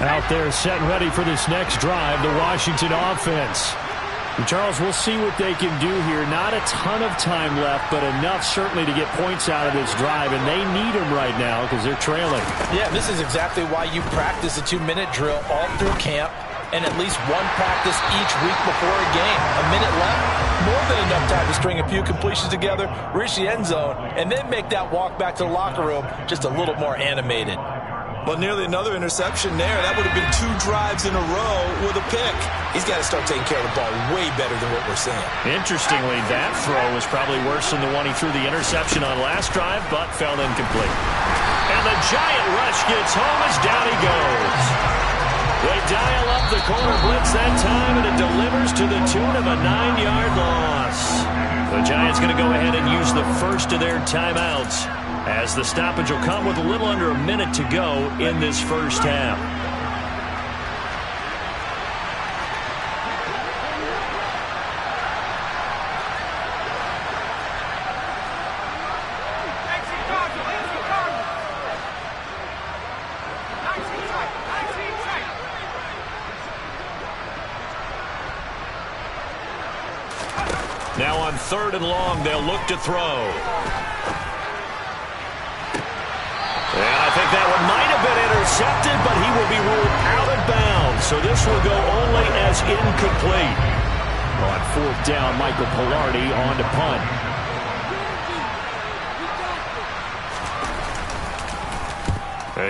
Out there set and ready for this next drive, the Washington offense. And Charles, we'll see what they can do here. Not a ton of time left, but enough certainly to get points out of this drive, and they need them right now because they're trailing. Yeah, this is exactly why you practice a 2-minute drill all through camp and at least one practice each week before a game. A minute left, more than enough time to string a few completions together, reach the end zone, and then make that walk back to the locker room just a little more animated. Well, nearly another interception there. That would have been 2 drives in a row with a pick. He's got to start taking care of the ball way better than what we're seeing. Interestingly, that throw was probably worse than the one he threw the interception on last drive, but fell incomplete. And the giant rush gets home as down he goes. They dial up the corner blitz that time, and it delivers to the tune of a 9-yard loss. The Giants going to go ahead and use the first of their timeouts, as the stoppage will come with a little under a minute to go in this first half. Now on 3rd and long, they'll look to throw. And I think that one might have been intercepted, but he will be ruled out of bounds. So this will go only as incomplete. On 4th down, Michael Pilardi on to punt.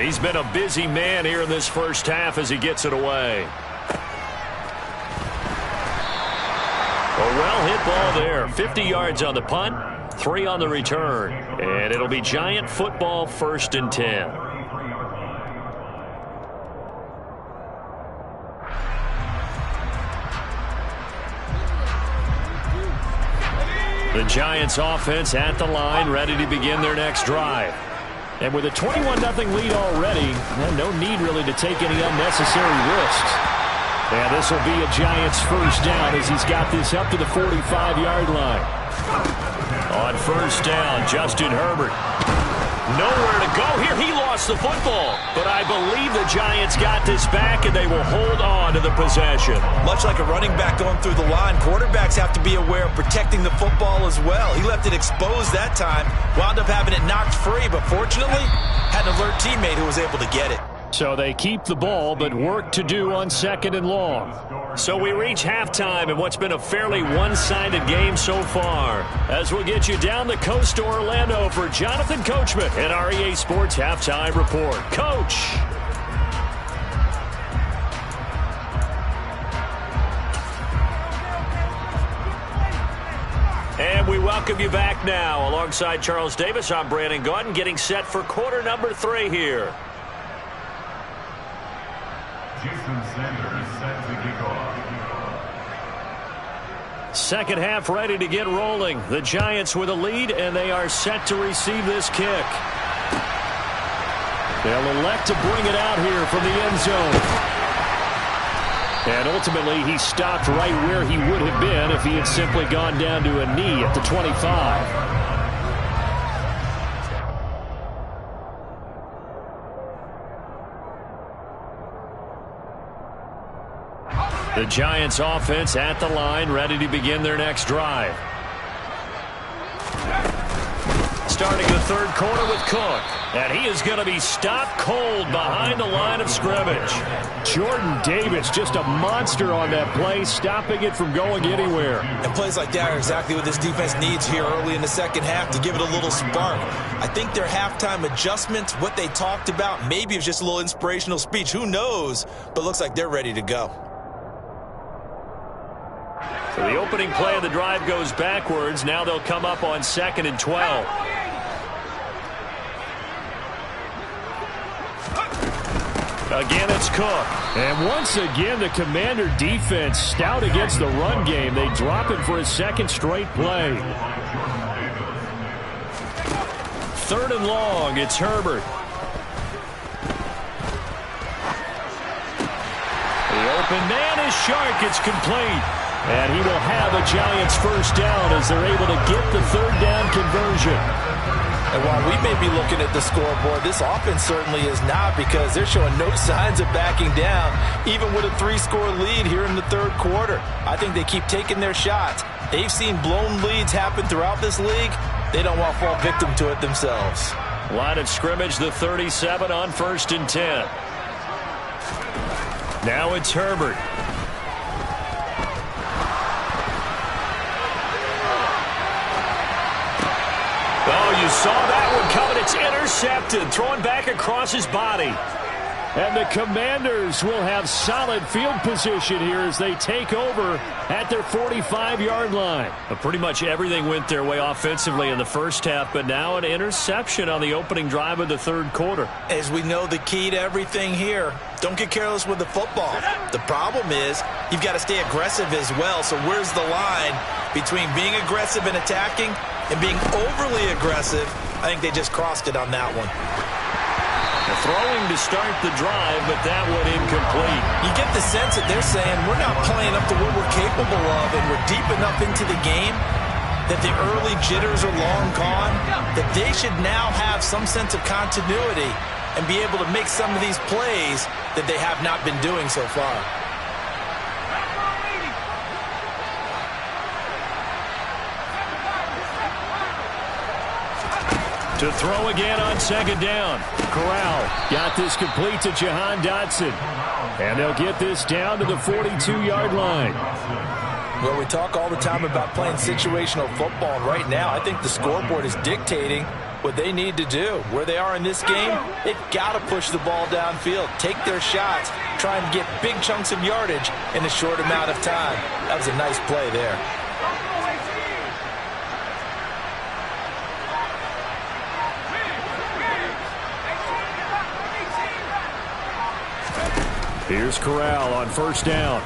He's been a busy man here in this first half as he gets it away. A well-hit ball there. 50 yards on the punt, 3 on the return. And it'll be Giant football, 1st and 10. The Giants offense at the line, ready to begin their next drive. And with a 21-0 lead already, no need really to take any unnecessary risks. And this will be a Giants first down as he's got this up to the 45-yard line. On 1st down, Justin Herbert. Nowhere to go here. He lost the football. But I believe the Giants got this back, and they will hold on to the possession. Much like a running back going through the line, quarterbacks have to be aware of protecting the football as well. He left it exposed that time, wound up having it knocked free, but fortunately had an alert teammate who was able to get it. So they keep the ball, but work to do on 2nd and long. So we reach halftime in what's been a fairly one-sided game so far. As we'll get you down the coast to Orlando for Jonathan Coachman and our EA Sports Halftime Report. Coach. And we welcome you back now. Alongside Charles Davis, I'm Brandon Gaudin, getting set for quarter number 3 here. Houston Sanders set to kick off. Second half ready to get rolling. The Giants with a lead, and they are set to receive this kick. They'll elect to bring it out here from the end zone. And ultimately, he stopped right where he would have been if he had simply gone down to a knee at the 25. The Giants offense at the line, ready to begin their next drive. Starting the 3rd quarter with Cook. And he is going to be stopped cold behind the line of scrimmage. Jordan Davis, just a monster on that play, stopping it from going anywhere. And plays like that are exactly what this defense needs here early in the second half to give it a little spark. I think their halftime adjustments, what they talked about, maybe it was just a little inspirational speech. Who knows? But looks like they're ready to go. So the opening play of the drive goes backwards. Now they'll come up on 2nd and 12. Again, it's Cook. And once again, the Commander defense stout against the run game. They drop it for a 2nd straight play. 3rd and long, it's Herbert. The open man is Shark. It's complete. And he will have a Giants first down as they're able to get the 3rd down conversion. And while we may be looking at the scoreboard, this offense certainly is not, because they're showing no signs of backing down, even with a 3-score lead here in the third quarter. I think they keep taking their shots. They've seen blown leads happen throughout this league. They don't want to fall victim to it themselves. Line of scrimmage, the 37 on 1st and 10. Now it's Herbert. Oh, you saw that one coming. It's intercepted, thrown back across his body. And the Commanders will have solid field position here as they take over at their 45-yard line. Pretty much everything went their way offensively in the first half, but now an interception on the opening drive of the third quarter. As we know, the key to everything here, don't get careless with the football. The problem is you've got to stay aggressive as well. So where's the line between being aggressive and attacking and being overly aggressive? I think they just crossed it on that one. Throwing to start the drive, but that one incomplete. You get the sense that they're saying we're not playing up to what we're capable of, and we're deep enough into the game that the early jitters are long gone, that they should now have some sense of continuity and be able to make some of these plays that they have not been doing so far. To throw again on second down. Corral got this complete to Jahan Dotson. And they'll get this down to the 42-yard line. Well, we talk all the time about playing situational football. And right now, I think the scoreboard is dictating what they need to do. Where they are in this game, they've got to push the ball downfield, take their shots, try and get big chunks of yardage in a short amount of time. That was a nice play there. Here's Corral on first down.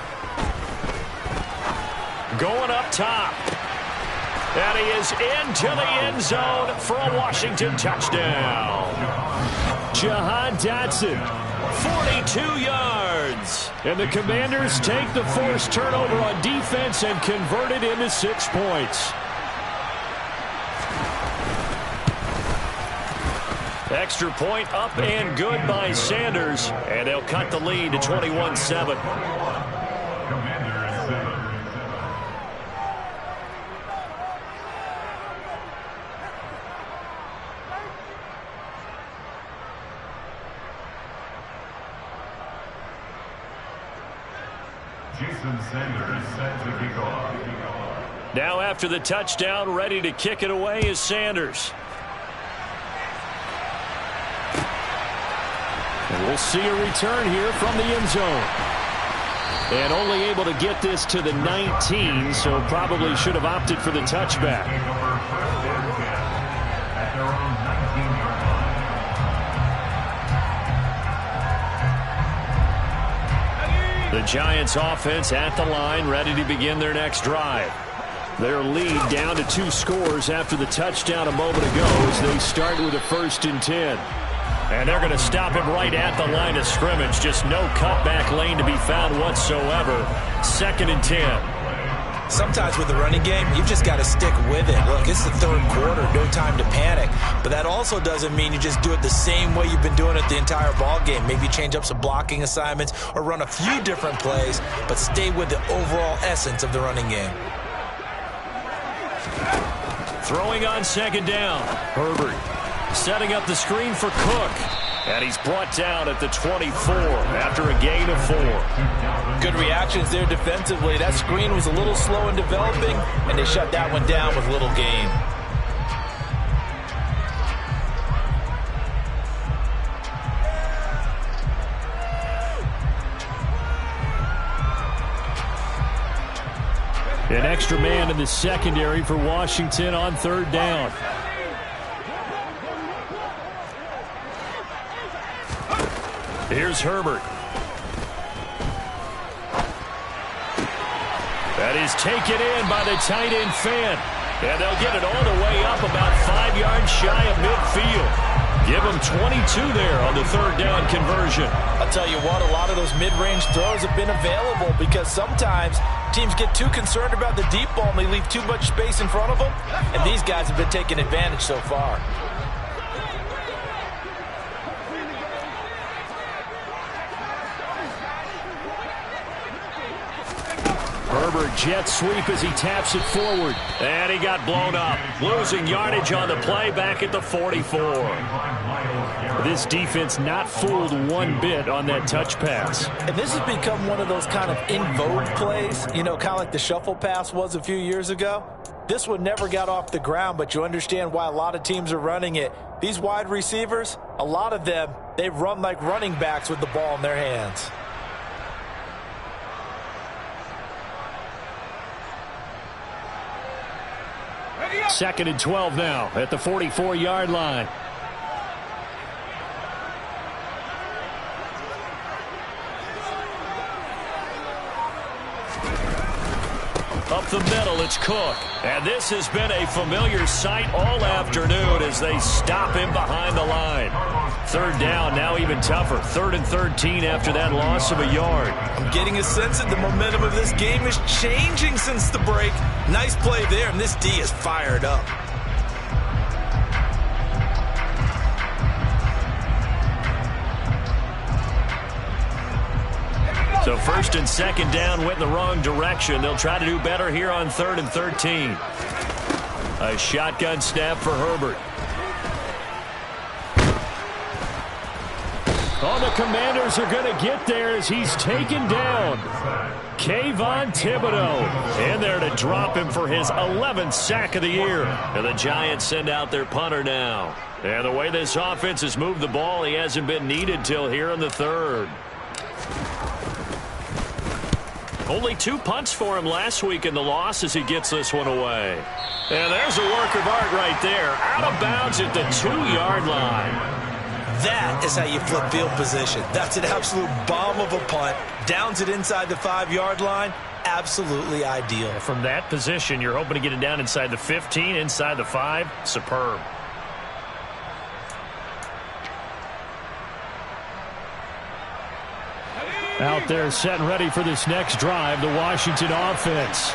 Going up top. And he is into the end zone for a Washington touchdown. Jahan Dotson, 42 yards. And the Commanders take the forced turnover on defense and convert it into 6 points. Extra point up and good by Sanders. And they'll cut the lead to 21-7. Sanders set to kick off. Now after the touchdown, ready to kick it away is Sanders. And we'll see a return here from the end zone. And only able to get this to the 19, so probably should have opted for the touchback. At their own 19-yard line. The Giants offense at the line, ready to begin their next drive. Their lead down to 2 scores after the touchdown a moment ago as they start with a 1st and 10. And they're going to stop him right at the line of scrimmage. Just no cutback lane to be found whatsoever. 2nd and 10. Sometimes with the running game, you've just got to stick with it. Look, it's the third quarter, no time to panic. But that also doesn't mean you just do it the same way you've been doing it the entire ball game. Maybe change up some blocking assignments or run a few different plays, but stay with the overall essence of the running game. Throwing on 2nd down. Herbert setting up the screen for Cook. And he's brought down at the 24 after a gain of 4. Good reactions there defensively. That screen was a little slow in developing, and they shut that one down with little gain. An extra man in the secondary for Washington on 3rd down. Here's Herbert. That is taken in by the tight end Fant. And they'll get it all the way up about 5 yards shy of midfield. Give them 22 there on the 3rd down conversion. I'll tell you what, a lot of those mid-range throws have been available because sometimes teams get too concerned about the deep ball and they leave too much space in front of them. And these guys have been taking advantage so far. jet sweep as he taps it forward. And he got blown up. Losing yardage on the play back at the 44. This defense not fooled one bit on that touch pass. And this has become one of those kind of in vogue plays, you know, kind of like the shuffle pass was a few years ago. This one never got off the ground, but you understand why a lot of teams are running it. These wide receivers, a lot of them, they run like running backs with the ball in their hands. Second and 12 now at the 44-yard line. Up the middle, it's Cook. And this has been a familiar sight all afternoon as they stop him behind the line. Third down, now even tougher. 3rd and 13 after that loss of a yard. I'm getting a sense that the momentum of this game is changing since the break. Nice play there, and this D is fired up. So 1st and 2nd down went in the wrong direction. They'll try to do better here on 3rd and 13. A shotgun snap for Herbert. Oh, the Commanders are going to get there as he's taken down. Kayvon Thibodeau in there to drop him for his 11th sack of the year. And the Giants send out their punter now. And the way this offense has moved the ball, he hasn't been needed till here in the 3rd. Only 2 punts for him last week in the loss as he gets this one away. And there's a work of art right there. Out of bounds at the 2-yard line. That is how you flip field position. That's an absolute bomb of a punt. Downs it inside the 5-yard line. Absolutely ideal. From that position, you're hoping to get it down inside the 15, inside the 5. Superb. Out there set and ready for this next drive, the Washington offense.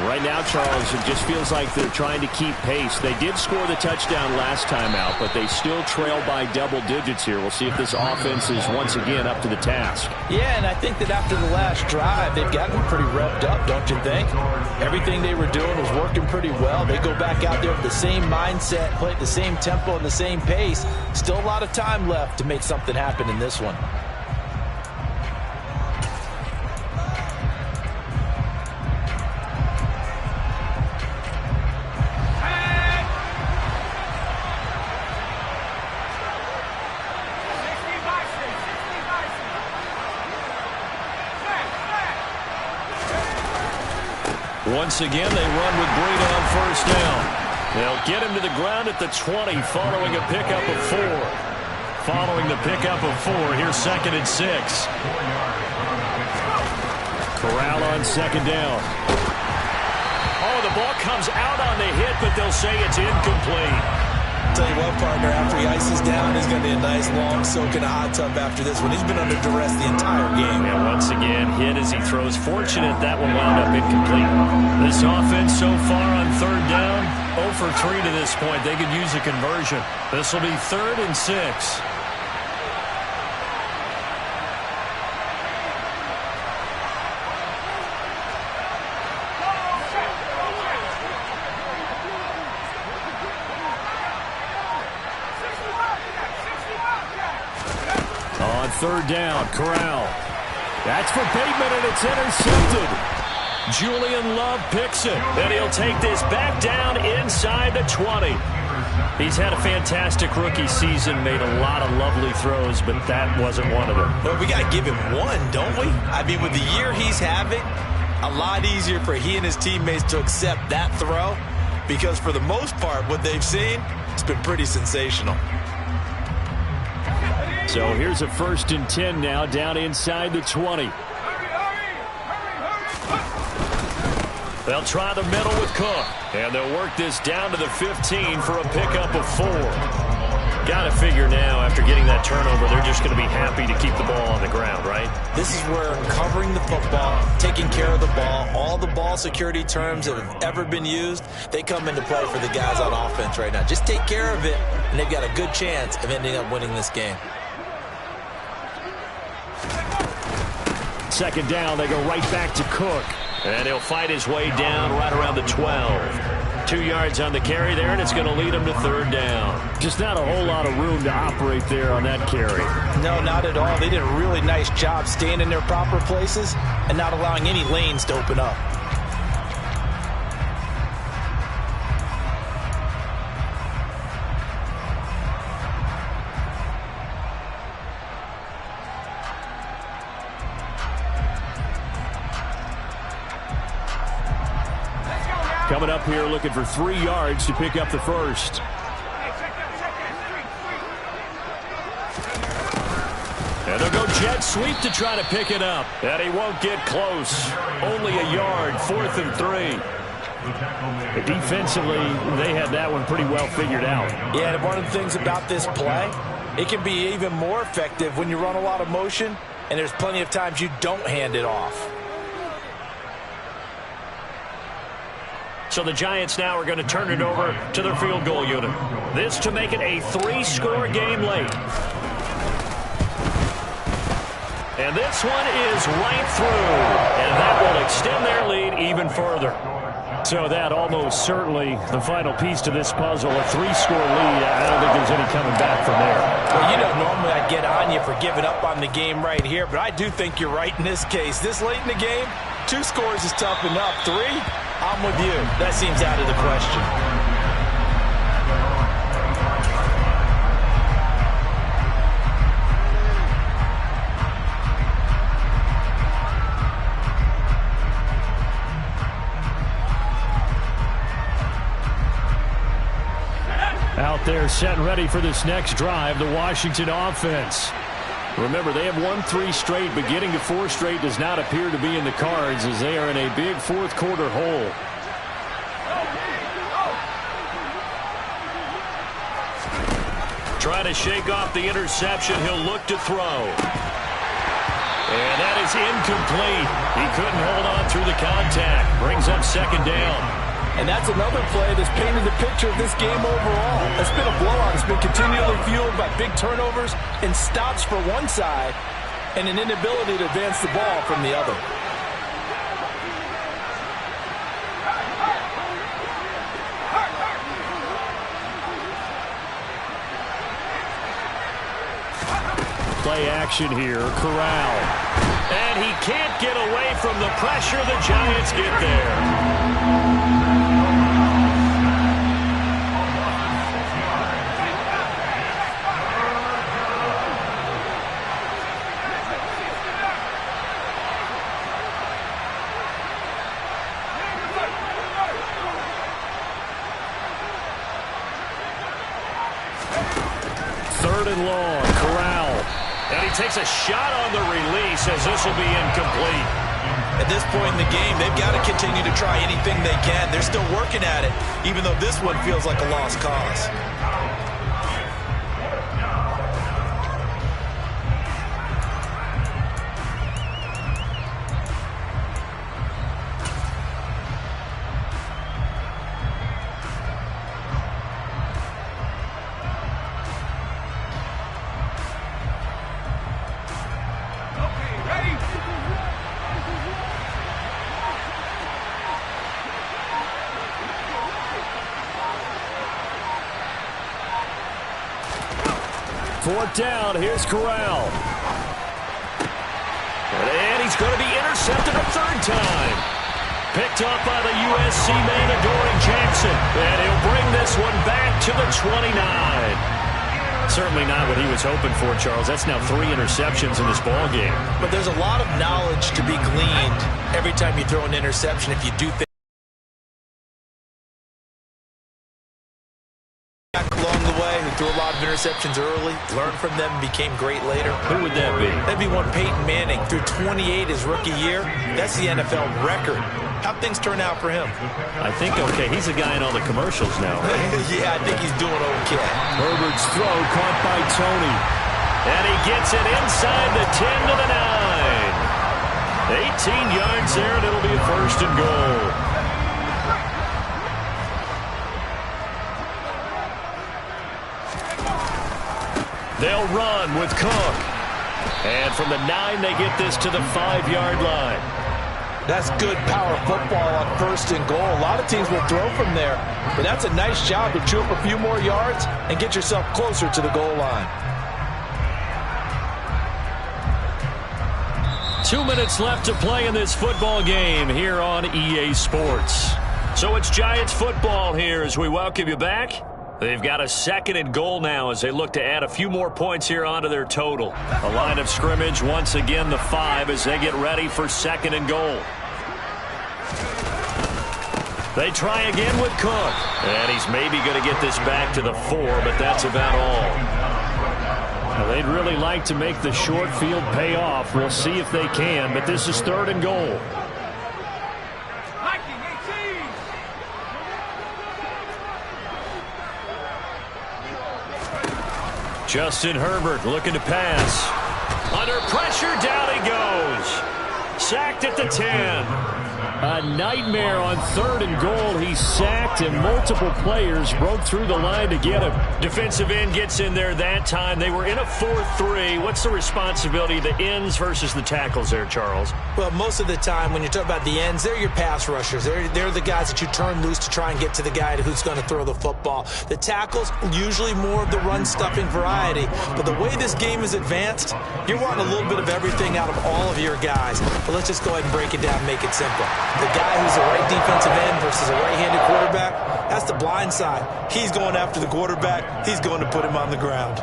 Right now, Charles, it just feels like they're trying to keep pace. They did score the touchdown last time out, but they still trail by double digits here. We'll see if this offense is once again up to the task. Yeah, and I think that after the last drive, they've gotten pretty revved up, don't you think? Everything they were doing was working pretty well. They go back out there with the same mindset, play at the same tempo and the same pace. Still a lot of time left to make something happen in this one. Once again, they run with Bain on 1st down. They'll get him to the ground at the 20 following a pickup of 4. Following the pickup of 4, here's 2nd and 6. Corral on 2nd down. Oh, the ball comes out on the hit, but they'll say it's incomplete. Tell you what, partner, after he ices down, he's going to be a nice long soak in a hot tub after this one. He's been under duress the entire game. And once again, hit as he throws. Fortunate that one wound up incomplete. This offense so far on 3rd down, 0 for 3 to this point. They could use a conversion. This will be 3rd and 6. On 3rd down, Corral. That's for Bateman, and it's intercepted. Julian Love picks it, and he'll take this back down inside the 20. He's had a fantastic rookie season, made a lot of lovely throws, but that wasn't one of them. Well, we got to give him one, don't we? I mean, with the year he's having, a lot easier for he and his teammates to accept that throw, because for the most part, what they've seen, it's been pretty sensational. So here's a 1st and 10 now, down inside the 20. They'll try the middle with Cook, and they'll work this down to the 15 for a pickup of 4. Got to figure now, after getting that turnover, they're just going to be happy to keep the ball on the ground, right? This is where covering the football, taking care of the ball, all the ball security terms that have ever been used, they come into play for the guys on offense right now. Just take care of it, and they've got a good chance of ending up winning this game. 2nd down, they go right back to Cook. And he'll fight his way down right around the 12. 2 yards on the carry there, and it's going to lead him to 3rd down. Just not a whole lot of room to operate there on that carry. No, not at all. They did a really nice job staying in their proper places and not allowing any lanes to open up. Coming up here looking for 3 yards to pick up the first. And they'll go jet sweep to try to pick it up. And he won't get close. Only a yard, 4th and 3. Defensively, they had that one pretty well figured out. Yeah, and one of the things about this play, it can be even more effective when you run a lot of motion, and there's plenty of times you don't hand it off. So the Giants now are going to turn it over to their field goal unit. This to make it a 3-score game late. And this one is right through. And that will extend their lead even further. So that almost certainly the final piece to this puzzle, a 3-score lead. I don't think there's any coming back from there. Well, you know, normally I'd get on you for giving up on the game right here, but I do think you're right in this case. This late in the game, 2 scores is tough enough. 3? I'm with you. That seems out of the question. Out there set and ready for this next drive, the Washington offense. Remember, they have won 3 straight, but getting to 4 straight does not appear to be in the cards as they are in a big 4th quarter hole. Trying to shake off the interception. He'll look to throw. And that is incomplete. He couldn't hold on through the contact. Brings up 2nd down. And that's another play that's painted the picture of this game overall. It's been a blowout. It's been continually fueled by big turnovers and stops for one side and an inability to advance the ball from the other. Play action here, Corral. And he can't get away from the pressure. The Giants get there. Long, Corral. And he takes a shot on the release as this will be incomplete. At this point in the game, they've got to continue to try anything they can. They're still working at it, even though this one feels like a lost cause. Fourth down, here's Corral. And he's going to be intercepted a 3rd time. Picked up by the USC man, Adoree Jackson. And he'll bring this one back to the 29. Certainly not what he was hoping for, Charles. That's now 3 interceptions in this ball game. But there's a lot of knowledge to be gleaned every time you throw an interception if you do things along the way, who threw a lot of interceptions early, learned from them, became great later. Who would that be? That'd be one Peyton Manning. Threw 28 his rookie year. That's the NFL record. How'd things turn out for him? I think okay. He's a guy in all the commercials now, right? Yeah, I think he's doing okay. Herbert's throw caught by Tony. And he gets it inside the 10 to the 9. 18 yards there, and it'll be a 1st and goal. They'll run with Cook. And from the 9, they get this to the 5-yard line. That's good power football on 1st and goal. A lot of teams will throw from there, but that's a nice job to chew up a few more yards and get yourself closer to the goal line. 2 minutes left to play in this football game here on EA Sports. So it's Giants football here as we welcome you back. They've got a 2nd and goal now as they look to add a few more points here onto their total. A line of scrimmage, once again the 5 as they get ready for 2nd and goal. They try again with Cook. And he's maybe going to get this back to the 4, but that's about all. Now, they'd really like to make the short field pay off. We'll see if they can, but this is 3rd and goal. Justin Herbert looking to pass. Under pressure, down he goes. Sacked at the 10. A nightmare on 3rd and goal. He's sacked, and multiple players broke through the line to get him. Defensive end gets in there that time. They were in a 4-3. What's the responsibility of the ends versus the tackles there, Charles? Well, most of the time when you're talking about the ends, they're your pass rushers. They're the guys that you turn loose to try and get to the guy who's going to throw the football. The tackles, usually more of the run-stuffing variety. But the way this game is advanced, you're wanting a little bit of everything out of all of your guys. But let's just go ahead and break it down and make it simple. The guy who's a right defensive end versus a right-handed quarterback, that's the blind side. He's going after the quarterback. He's going to put him on the ground.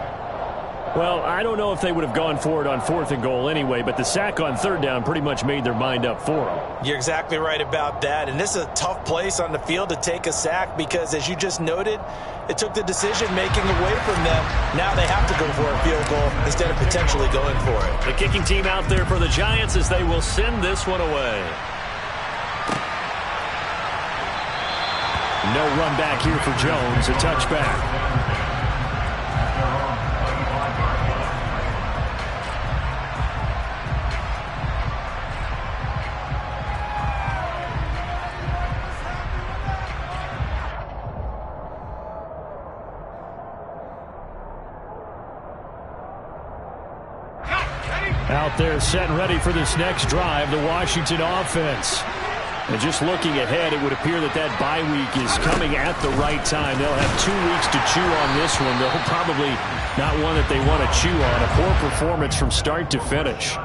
Well, I don't know if they would have gone for it on 4th and goal anyway, but the sack on 3rd down pretty much made their mind up for them. You're exactly right about that, and this is a tough place on the field to take a sack because, as you just noted, it took the decision-making away from them. Now they have to go for a field goal instead of potentially going for it. The kicking team out there for the Giants as they will send this one away. No run back here for Jones, a touchback. Out there set and ready for this next drive, the Washington offense. And just looking ahead, it would appear that that bye week is coming at the right time. They'll have 2 weeks to chew on this one. They'll probably not one that they want to chew on. A poor performance from start to finish.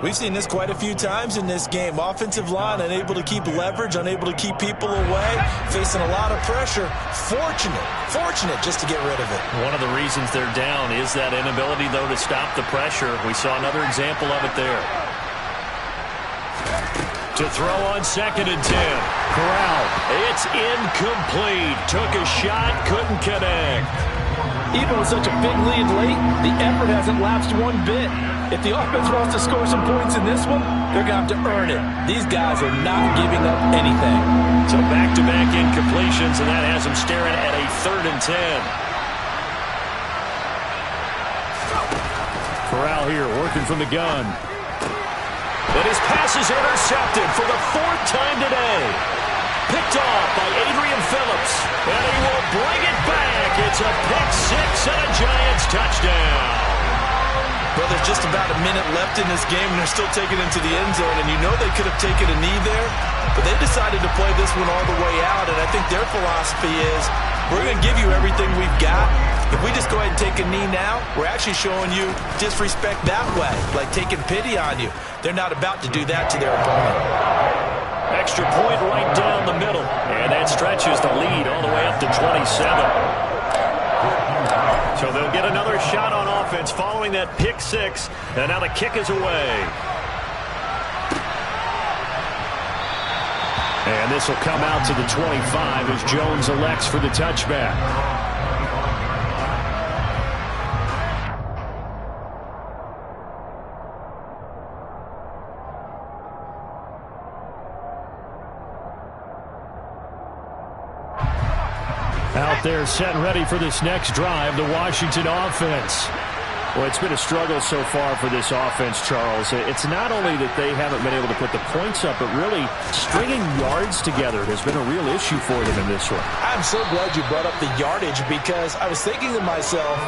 We've seen this quite a few times in this game. Offensive line unable to keep leverage, unable to keep people away, facing a lot of pressure. Fortunate just to get rid of it. One of the reasons they're down is that inability, though, to stop the pressure. We saw another example of it there. To throw on 2nd and 10. Corral. It's incomplete. Took a shot, couldn't connect. Even with such a big lead late, the effort hasn't lapsed one bit. If the offense wants to score some points in this one, they're going to have to earn it. These guys are not giving up anything. So back-to-back incompletions, and that has them staring at a 3rd and 10. Corral here working from the gun. And his pass is intercepted for the 4th time today. Picked off by Adrian Phillips. And he will bring it back. It's a pick 6 and a Giants touchdown. Well, there's just about a minute left in this game, and they're still taking it to the end zone. And you know they could have taken a knee there, but they decided to play this one all the way out. And I think their philosophy is, we're going to give you everything we've got. If we just go ahead and take a knee now, we're actually showing you disrespect that way, like taking pity on you. They're not about to do that to their opponent. Extra point right down the middle. And that stretches the lead all the way up to 27. So they'll get another shot on offense following that pick 6. And now the kick is away. And this will come out to the 25 as Jones elects for the touchback. Out there set and ready for this next drive, the Washington offense. Well, it's been a struggle so far for this offense, Charles. It's not only that they haven't been able to put the points up, but really stringing yards together has been a real issue for them in this one. I'm so glad you brought up the yardage because I was thinking to myself,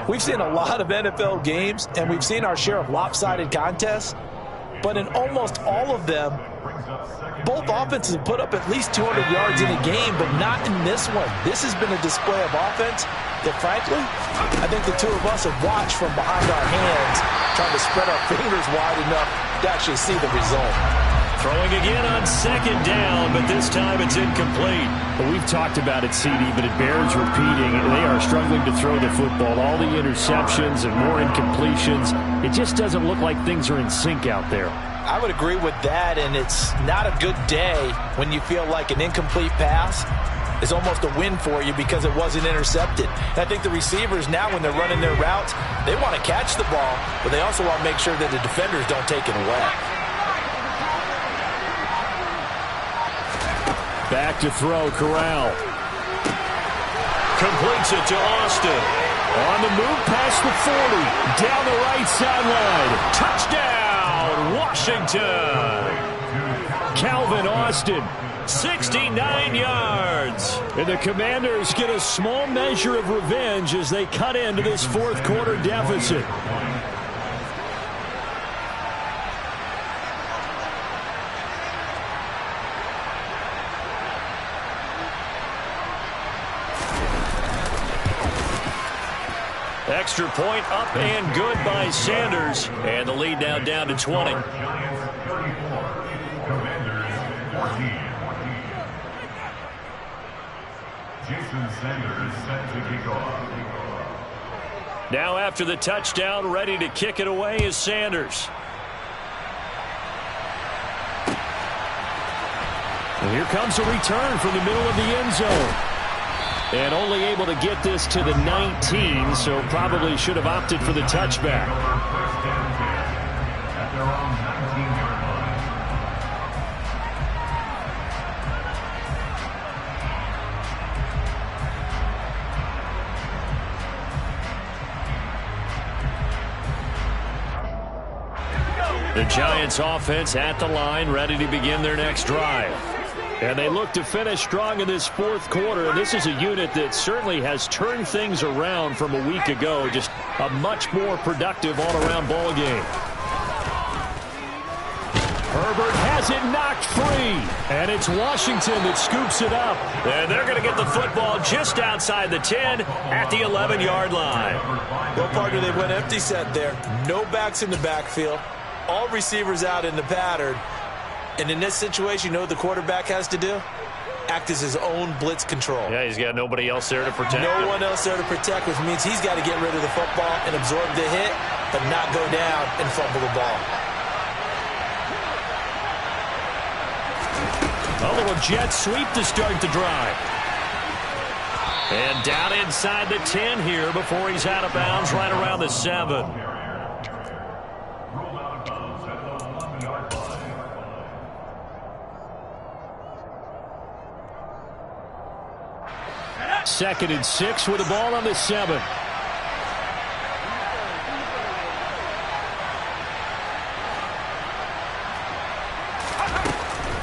we've seen a lot of NFL games, and we've seen our share of lopsided contests, but in almost all of them, Both offenses have put up at least 200 yards in a game, but not in this one. This has been a display of offense that, frankly, I think the two of us have watched from behind our hands, trying to spread our fingers wide enough to actually see the result. Throwing again on second down, but this time it's incomplete. Well, we've talked about it, CD, but it bears repeating. They are struggling to throw the football. All the interceptions and more incompletions. It just doesn't look like things are in sync out there. I would agree with that, and it's not a good day when you feel like an incomplete pass is almost a win for you because it wasn't intercepted. And I think the receivers now, when they're running their routes, they want to catch the ball, but they also want to make sure that the defenders don't take it away. Back to throw, Corral. Completes it to Austin. On the move past the 40. Down the right sideline. Touchdown, Washington. Calvin Austin, 69 yards. And the Commanders get a small measure of revenge as they cut into this fourth quarter deficit. Extra point up and good by Sanders. And the lead now down to 20. Giants 34, Commanders 14. Jason Sanders set to kick off. Now after the touchdown, ready to kick it away is Sanders. And here comes a return from the middle of the end zone. And only able to get this to the 19, so probably should have opted for the touchback. First down at their own 19-yard line. The Giants offense at the line, ready to begin their next drive. And they look to finish strong in this fourth quarter. And this is a unit that certainly has turned things around from a week ago. Just a much more productive all-around ball game. Herbert has it knocked free. And it's Washington that scoops it up. And they're going to get the football just outside the 10 at the 11-yard line. Well, partner, they went empty set there. No backs in the backfield. All receivers out in the pattern. And in this situation, you know what the quarterback has to do? Act as his own blitz control. Yeah, he's got nobody else there to protect him. No one else there to protect, which means he's got to get rid of the football and absorb the hit, but not go down and fumble the ball. A little jet sweep to start the drive. And down inside the 10 here before he's out of bounds right around the 7. Second and 6 with the ball on the 7.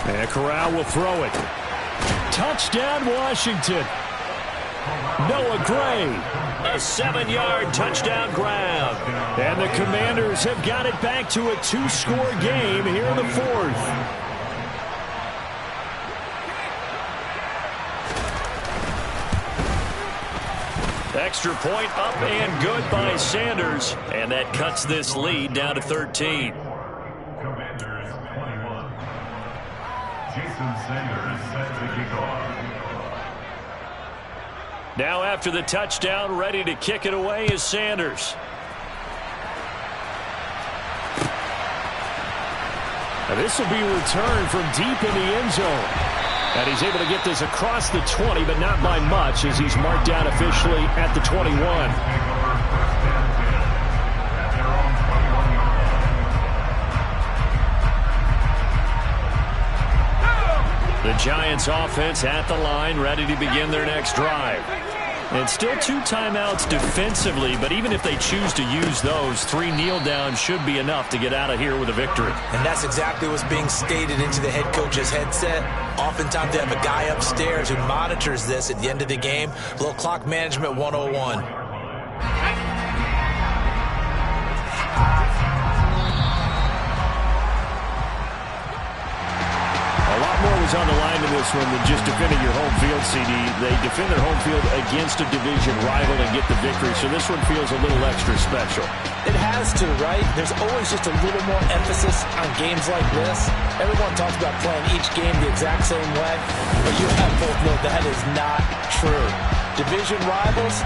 And Corral will throw it. Touchdown, Washington. Noah Gray. A 7-yard touchdown grab. And the Commanders have got it back to a 2-score game here in the fourth. Extra point up and good by Sanders. And that cuts this lead down to 13. Commanders 21. Jason Sanders set to kick off. Now after the touchdown, ready to kick it away is Sanders. Now this will be returned from deep in the end zone. And he's able to get this across the 20, but not by much as he's marked down officially at the 21. The Giants offense at the line, ready to begin their next drive. And still 2 timeouts defensively, but even if they choose to use those, 3 kneel downs should be enough to get out of here with a victory. And that's exactly what's being stated into the head coach's headset. Oftentimes they have a guy upstairs who monitors this at the end of the game. A little clock management 101. more was on the line in this one than just defending your home field, CD. They defend their home field against a division rival and get the victory, so this one feels a little extra special. It has to, right? There's always just a little more emphasis on games like this. Everyone talks about playing each game the exact same way, but you have both know that is not true. Division rivals,